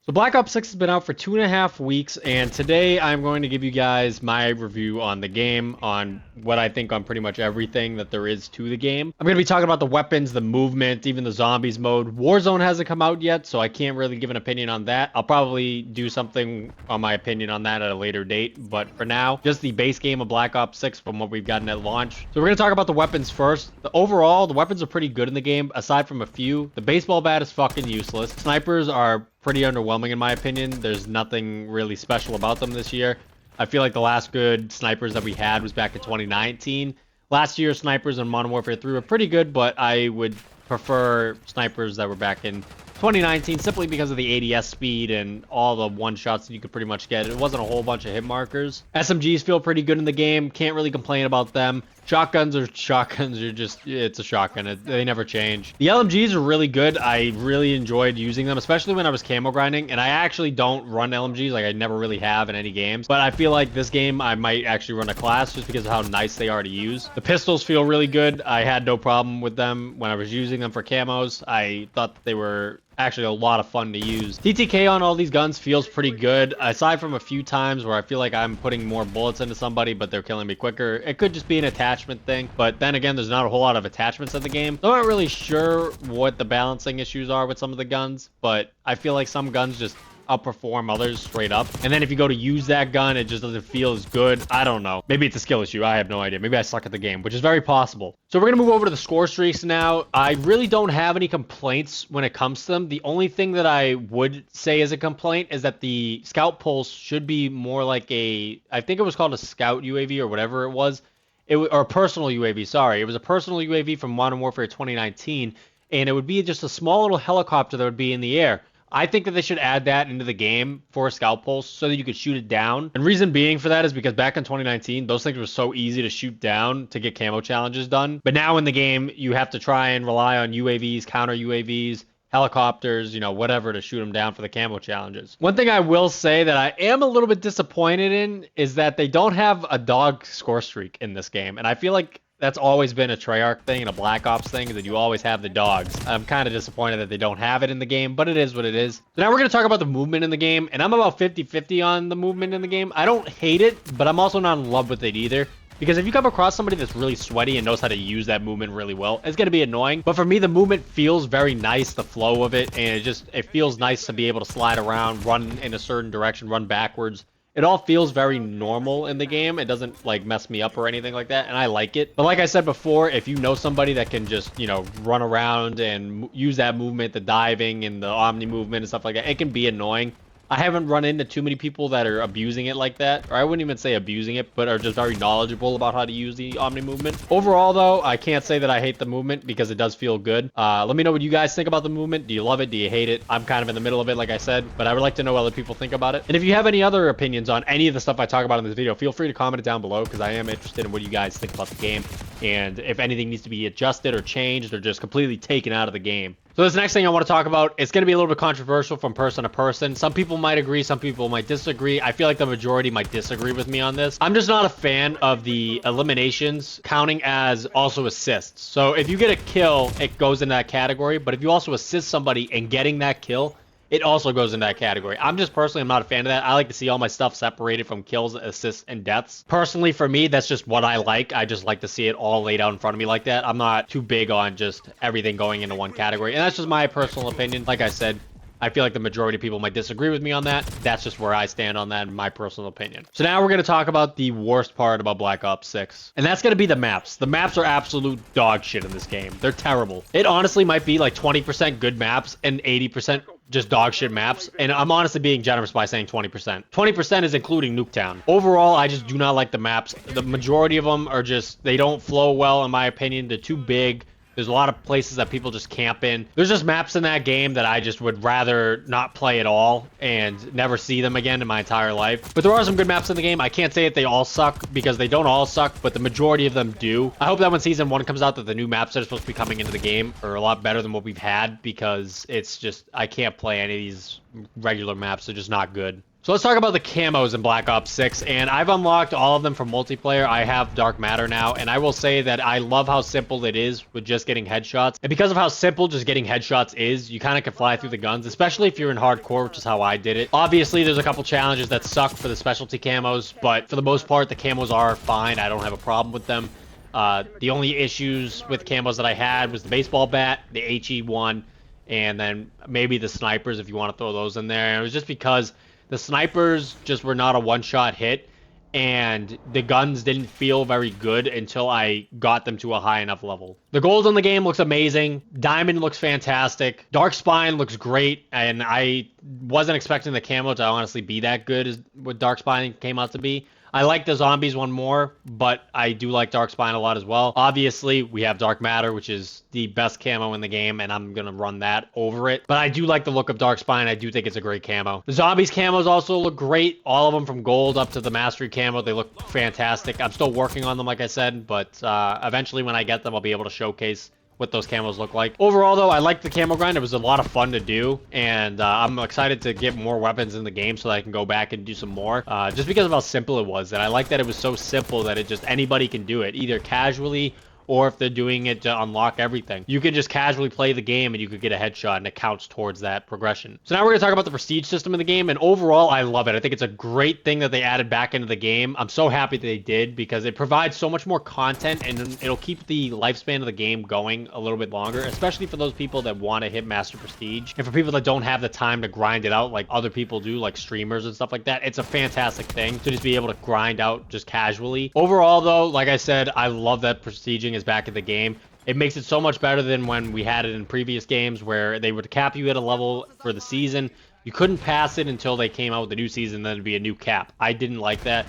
So Black Ops 6 has been out for 2.5 weeks, and today I'm going to give you guys my review on the game, on what I think on pretty much everything that there is to the game. I'm going to be talking about the weapons, the movement, even the zombies mode. Warzone hasn't come out yet, so I can't really give an opinion on that. I'll probably do something on my opinion on that at a later date, but for now, just the base game of Black Ops 6 from what we've gotten at launch. So we're going to talk about the weapons first. Overall, the weapons are pretty good in the game, aside from a few. The baseball bat is fucking useless. Snipers are pretty underwhelming in my opinion. There's nothing really special about them this year. I feel like the last good snipers that we had was back in 2019. Last year's snipers in Modern Warfare 3 were pretty good, but I would prefer snipers that were back in 2019 simply because of the ADS speed and all the one shots that you could pretty much get. It wasn't a whole bunch of hit markers. SMGs feel pretty good in the game. Can't really complain about them. Shotguns are just, it's a shotgun. They never change. The LMGs are really good. I really enjoyed using them, especially when I was camo grinding. And I actually don't run LMGs, like I never really have in any games. But I feel like this game, I might actually run a class just because of how nice they are to use. The pistols feel really good. I had no problem with them when I was using them for camos. I thought that they were actually a lot of fun to use. TTK on all these guns feels pretty good, aside from a few times where I feel like I'm putting more bullets into somebody, but they're killing me quicker. It could just be an attachment thing, but then again, there's not a whole lot of attachments in the game. So I'm not really sure what the balancing issues are with some of the guns, but I feel like some guns just outperform others straight up. And then if you go to use that gun, it just doesn't feel as good. I don't know. Maybe it's a skill issue. I have no idea. Maybe I suck at the game, which is very possible. So we're going to move over to the score streaks now. I really don't have any complaints when it comes to them. The only thing that I would say is a complaint is that the scout pulse should be more like I think it was called a scout UAV or whatever it was. Or a personal UAV, sorry. It was a personal UAV from Modern Warfare 2019, and it would be just a small little helicopter that would be in the air. I think that they should add that into the game for a scout pulse so that you could shoot it down. And reason being for that is because back in 2019, those things were so easy to shoot down to get camo challenges done. But now in the game, you have to try and rely on UAVs, counter UAVs, helicopters, you know, whatever to shoot them down for the camo challenges. One thing I will say that I am a little bit disappointed in is that they don't have a dog score streak in this game. And I feel like that's always been a Treyarch thing and a Black Ops thing, is that you always have the dogs. I'm kind of disappointed that they don't have it in the game, but it is what it is. So now we're going to talk about the movement in the game, and I'm about 50-50 on the movement in the game. I don't hate it, but I'm also not in love with it either. Because if you come across somebody that's really sweaty and knows how to use that movement really well, it's going to be annoying. But for me, the movement feels very nice, the flow of it, and it feels nice to be able to slide around, run in a certain direction, run backwards. It all feels very normal in the game. It doesn't like mess me up or anything like that, and I like it. But like I said before, if you know somebody that can just, you know, run around and use that movement, the diving and the omni movement and stuff like that, it can be annoying. I haven't run into too many people that are abusing it like that, or I wouldn't even say abusing it, but are just very knowledgeable about how to use the Omni movement. Overall, though, I can't say that I hate the movement because it does feel good. Let me know what you guys think about the movement. Do you love it? Do you hate it? I'm kind of in the middle of it, like I said, but I would like to know what other people think about it. And if you have any other opinions on any of the stuff I talk about in this video, feel free to comment it down below because I am interested in what you guys think about the game and if anything needs to be adjusted or changed or just completely taken out of the game. So this next thing I want to talk about, it's going to be a little bit controversial from person to person. Some people might agree, some people might disagree. I feel like the majority might disagree with me on this. I'm just not a fan of the eliminations counting as also assists. So if you get a kill, it goes in that category. But if you also assist somebody in getting that kill, it also goes in that category. I'm not a fan of that. I like to see all my stuff separated from kills, assists, and deaths. Personally, for me, that's just what I like. I just like to see it all laid out in front of me like that. I'm not too big on just everything going into one category. And that's just my personal opinion. Like I said, I feel like the majority of people might disagree with me on that. That's just where I stand on that in my personal opinion. So now we're going to talk about the worst part about Black Ops 6. And that's going to be the maps. The maps are absolute dog shit in this game. They're terrible. It honestly might be like 20% good maps and 80% just dog shit maps, and I'm honestly being generous by saying 20%. 20% is including Nuketown. Overall, I just do not like the maps. The majority of them are just, they don't flow well in my opinion. They're too big. There's a lot of places that people just camp in. There's just maps in that game that I just would rather not play at all and never see them again in my entire life. But there are some good maps in the game. I can't say that they all suck because they don't all suck, but the majority of them do. I hope that when Season 1 comes out that the new maps that are supposed to be coming into the game are a lot better than what we've had because it's just, I can't play any of these regular maps. They're just not good. So let's talk about the camos in Black Ops 6, and I've unlocked all of them from multiplayer. I have Dark Matter now, and I will say that I love how simple it is with just getting headshots. And because of how simple just getting headshots is, you kind of can fly through the guns, especially if you're in hardcore, which is how I did it. Obviously, there's a couple challenges that suck for the specialty camos, but for the most part, the camos are fine. I don't have a problem with them. The only issues with camos that I had was the baseball bat, the HE1, and then maybe the snipers if you want to throw those in there. And it was just because the snipers just were not a one-shot hit, and the guns didn't feel very good until I got them to a high enough level. The gold on the game looks amazing. Diamond looks fantastic. Dark Spine looks great, and I wasn't expecting the camo to honestly be that good as what Dark Spine came out to be. I like the zombies one more, but I do like Dark Spine a lot as well. Obviously, we have Dark Matter, which is the best camo in the game, and I'm going to run that over it. But I do like the look of Dark Spine. I do think it's a great camo. The zombies camos also look great. All of them from gold up to the MasteryCamo. They look fantastic. I'm still working on them, like I said, but eventually when I get them, I'll be able to showcase what those camos look like. Overall, though, I like the CamoGrind. It was a lot of fun to do, and I'm excited to get more weapons in the game so that I can go back and do some more, just because of how simple it was. And I like that it was so simple that it just anybody can do it, either casually or if they're doing it to unlock everything. You can just casually play the game and you could get a headshot and it counts towards that progression. So now we're gonna talk about the prestige system in the game, and overall, I love it. I think it's a great thing that they added back into the game. I'm so happy that they did because it provides so much more content and it'll keep the lifespan of the game going a little bit longer, especially for those people that want to hit Master Prestige. And for people that don't have the time to grind it out like other people do, like streamers and stuff like that, it's a fantastic thing to just be able to grind out just casually. Overall, though, like I said, I love that prestiging is back in the game. It makes it so much better than when we had it in previous games where they would cap you at a level for the season. You couldn't pass it until they came out with the new season, then it'd be a new cap. I didn't like that.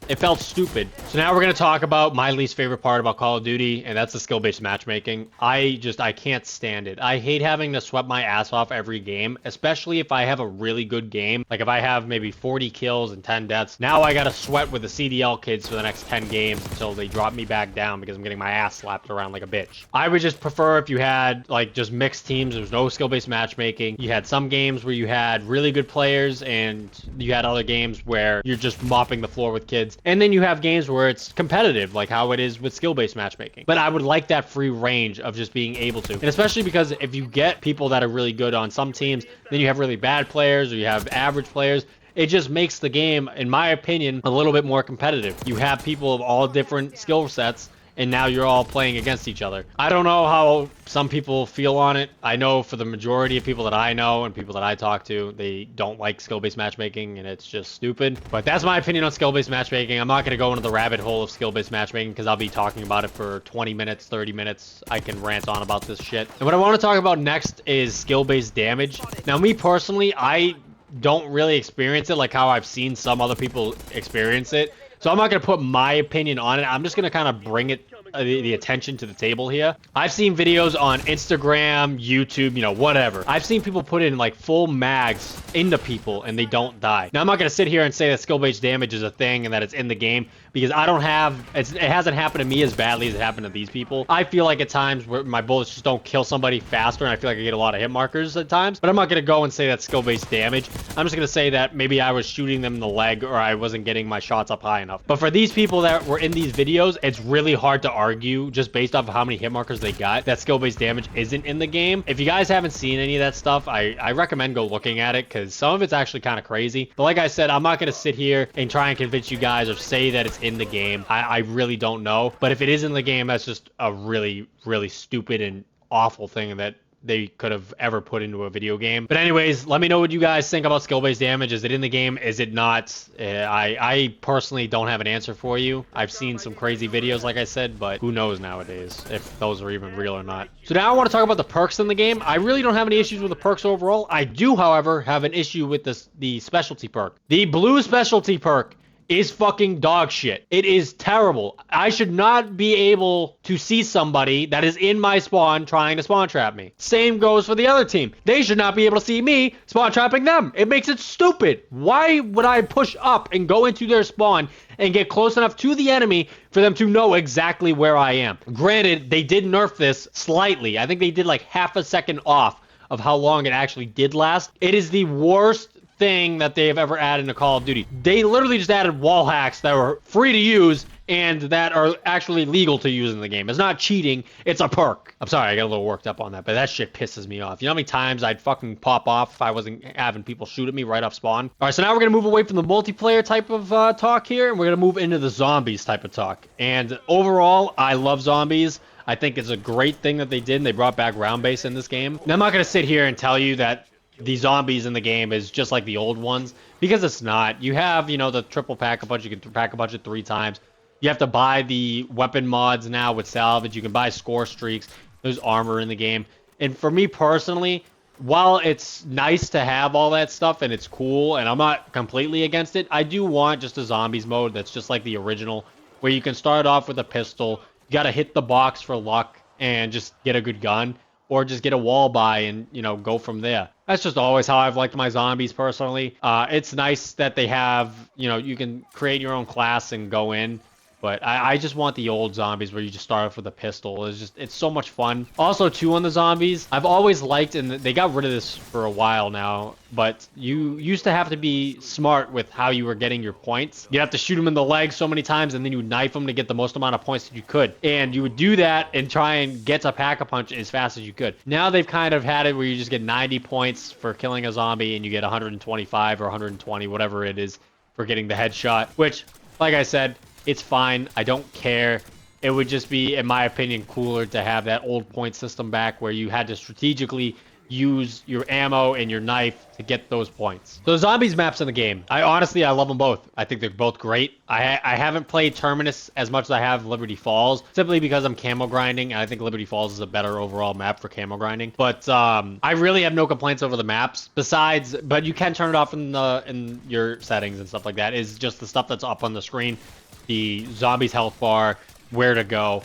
It felt stupid. So now we're going to talk about my least favorite part about Call of Duty, and that's the skill-based matchmaking. I can't stand it. I hate having to sweat my ass off every game, especially if I have a really good game. Like if I have maybe 40 kills and 10 deaths, now I got to sweat with the CDL kids for the next 10 games until they drop me back down because I'm getting my ass slapped around like a bitch. I would just prefer if you had like just mixed teams. There was no skill-based matchmaking. You had some games where you had really good players and you had other games where you're just mopping the floor with kids. And then you have games where it's competitive, like how it is with skill-based matchmaking. But I would like that free range of just being able to. And especially because if you get people that are really good on some teams, then you have really bad players or you have average players. It just makes the game, in my opinion, a little bit more competitive. You have people of all different skill sets, and now you're all playing against each other. I don't know how some people feel on it. I know for the majority of people that I know and people that I talk to, they don't like skill-based matchmaking, and it's just stupid. But that's my opinion on skill-based matchmaking. I'm not going to go into the rabbit hole of skill-based matchmaking because I'll be talking about it for 20 minutes, 30 minutes. I can rant on about this shit. And what I want to talk about next is skill-based damage. Now, me personally, I don't really experience it like how I've seen some other people experience it. So I'm not going to put my opinion on it. I'm just going to kind of bring it the attention to the table here. I've seen videos on Instagram, YouTube, you know, whatever. I've seen people put in like full mags into people and they don't die. Now, I'm not going to sit here and say that skill-based damage is a thing and that it's in the game because I don't have, it hasn't happened to me as badly as it happened to these people. I feel like at times where my bullets just don't kill somebody faster and I feel like I get a lot of hit markers at times, but I'm not going to go and say that's skill-based damage. I'm just going to say that maybe I was shooting them in the leg or I wasn't getting my shots up high enough. But for these people that were in these videos, it's really hard to argue just based off of how many hit markers they got that skill-based damage isn't in the game. If you guys haven't seen any of that stuff, I recommend go looking at it because some of it's actually kind of crazy. But like I said, I'm not going to sit here and try and convince you guys or say that it's in the game. I really don't know. But if it is in the game, that's just a really, really stupid and awful thing that they could have ever put into a video game. But anyways, let me know what you guys think about skill-based damage. Is it in the game? Is it not? I personally don't have an answer for you. I've seen some crazy videos, like I said, but who knows nowadays if those are even real or not. So now I want to talk about the perks in the game. I really don't have any issues with the perks overall. I do, however, have an issue with the specialty perk. The blue specialty perk is fucking dog shit. It is terrible. I should not be able to see somebody that is in my spawn trying to spawn trap me. Same goes for the other team. They should not be able to see me spawn trapping them. It makes it stupid. Why would I push up and go into their spawn and get close enough to the enemy for them to know exactly where I am? Granted, they did nerf this slightly. I think they did like half a second off of how long it actually did last. It is the worst thing that they've ever added into Call of Duty. They literally just added wall hacks that were free to use and that are actually legal to use in the game. It's not cheating, it's a perk. I'm sorry, I got a little worked up on that, but that shit pisses me off. You know how many times I'd fucking pop off if I wasn't having people shoot at me right off spawn? All right, so now we're gonna move away from the multiplayer type of talk here, and we're gonna move into the zombies type of talk. And overall, I love zombies. I think it's a great thing that they did, and they brought back round base in this game. Now, I'm not gonna sit here and tell you that the zombies in the game is just like the old ones, because it's not. You have, you know, the triple pack-a-punch. You can pack-a-punch it 3 times. You have to buy the weapon mods now with salvage. You can buy score streaks. There's armor in the game. And for me personally, while it's nice to have all that stuff and it's cool, and I'm not completely against it, I do want just a zombies mode that's just like the original, where you can start off with a pistol. You got to hit the box for luck and just get a good gun, or just get a wall buy and, you know, go from there. That's just always how I've liked my zombies personally. It's nice that they have, you know, you can create your own class and go in. But I just want the old zombies where you just start off with a pistol. It's so much fun. Also, too, on the zombies, I've always liked, and they got rid of this for a while now, but you used to have to be smart with how you were getting your points. You'd have to shoot them in the leg so many times, and then you would knife them to get the most amount of points that you could. And you would do that and try and get to pack-a-punch as fast as you could. Now they've kind of had it where you just get 90 points for killing a zombie, and you get 125 or 120, whatever it is, for getting the headshot, which, like I said, it's fine. I don't care. It would just be, in my opinion, cooler to have that old point system back where you had to strategically use your ammo and your knife to get those points. So the zombies maps in the game, I love them both. I think they're both great. I haven't played Terminus as much as I have Liberty Falls, simply because I'm camo grinding, and I think Liberty Falls is a better overall map for camo grinding. But I really have no complaints over the maps. Besides, but you can turn it off in your settings and stuff like that. Is just the stuff that's up on the screen, the zombies health bar, where to go.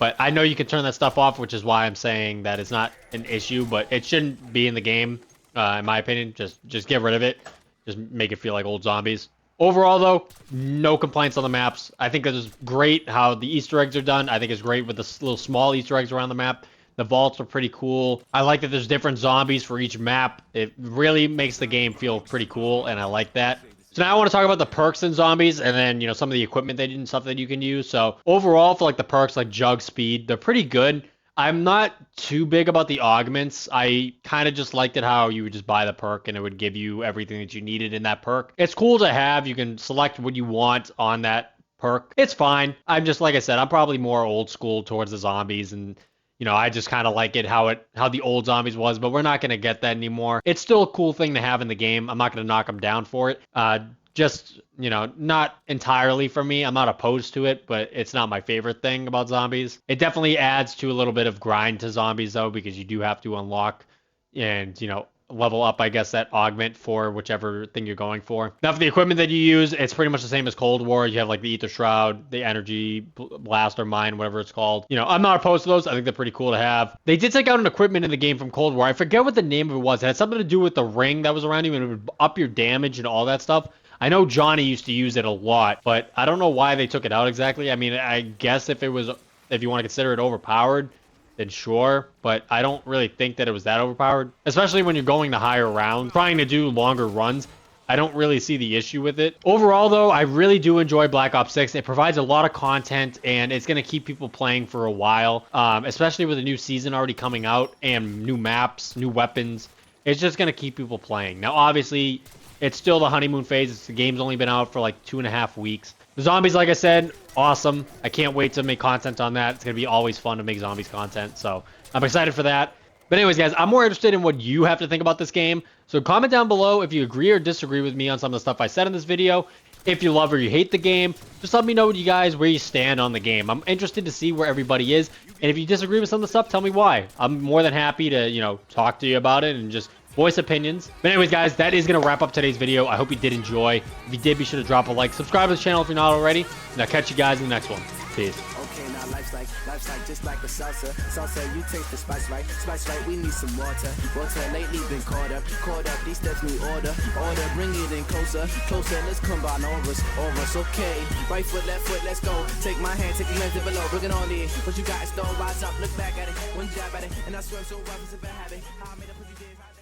But I know you can turn that stuff off, which is why I'm saying that it's not an issue, but it shouldn't be in the game, in my opinion. Just get rid of it. Just make it feel like old zombies. Overall, though, no complaints on the maps. I think it's great how the Easter eggs are done. I think it's great with the little small Easter eggs around the map. The vaults are pretty cool. I like that there's different zombies for each map. It really makes the game feel pretty cool, and I like that. So now I want to talk about the perks in zombies, and then, you know, some of the equipment they did and stuff that you can use. So overall, for like the perks like jug speed, they're pretty good. I'm not too big about the augments. I kind of just liked it how you would just buy the perk and it would give you everything that you needed in that perk. It's cool to have. You can select what you want on that perk. It's fine. I'm just, like I said, I'm probably more old school towards the zombies, and you know, I just kind of like it how the old zombies was, but we're not going to get that anymore. It's still a cool thing to have in the game. I'm not going to knock them down for it. Just, you know, not entirely for me. I'm not opposed to it, but it's not my favorite thing about zombies. It definitely adds to a little bit of grind to zombies, though, because you do have to unlock and, you know, level up, I guess, that augment for whichever thing you're going for. Now, for the equipment that you use, it's pretty much the same as Cold War. You have like the Ether Shroud, the Energy Blast or Mine, whatever it's called. You know, I'm not opposed to those. I think they're pretty cool to have. They did take out an equipment in the game from Cold War. I forget what the name of it was. It had something to do with the ring that was around you, and it would up your damage and all that stuff. I know Johnny used to use it a lot, but I don't know why they took it out exactly. I mean, I guess if you want to consider it overpowered, then sure, but I don't really think that it was that overpowered, especially when you're going to higher rounds, trying to do longer runs. I don't really see the issue with it. Overall, though, I really do enjoy Black Ops 6. It provides a lot of content, and it's going to keep people playing for a while, especially with a new season already coming out and new maps, new weapons. It's just going to keep people playing. Now, obviously, it's still the honeymoon phase. The game's only been out for like 2.5 weeks. The zombies, like I said, awesome. I can't wait to make content on that. It's going to be always fun to make zombies content, so I'm excited for that. But anyways, guys, I'm more interested in what you have to think about this game. So comment down below if you agree or disagree with me on some of the stuff I said in this video. If you love or you hate the game, just let me know, you guys, where you stand on the game. I'm interested to see where everybody is. And if you disagree with some of the stuff, tell me why. I'm more than happy to, you know, talk to you about it and just voice opinions. But anyways, guys, that is going to wrap up today's video. I hope you did enjoy. If you did, be sure to drop a like. Subscribe to the channel if you're not already. And I'll catch you guys in the next one. Peace. Okay, now life's like just like a salsa, you taste the spice right, we need some water, lately been caught up, these steps need order, bring it in closer, let's combine auras, okay, right foot, left foot, let's go, take my hand, take the lens below, bring it on in, what you got is stone, rise up, look back at it, one jab at it, and I swear I'm so rough, it's a bad habit, how I made a pussy dance.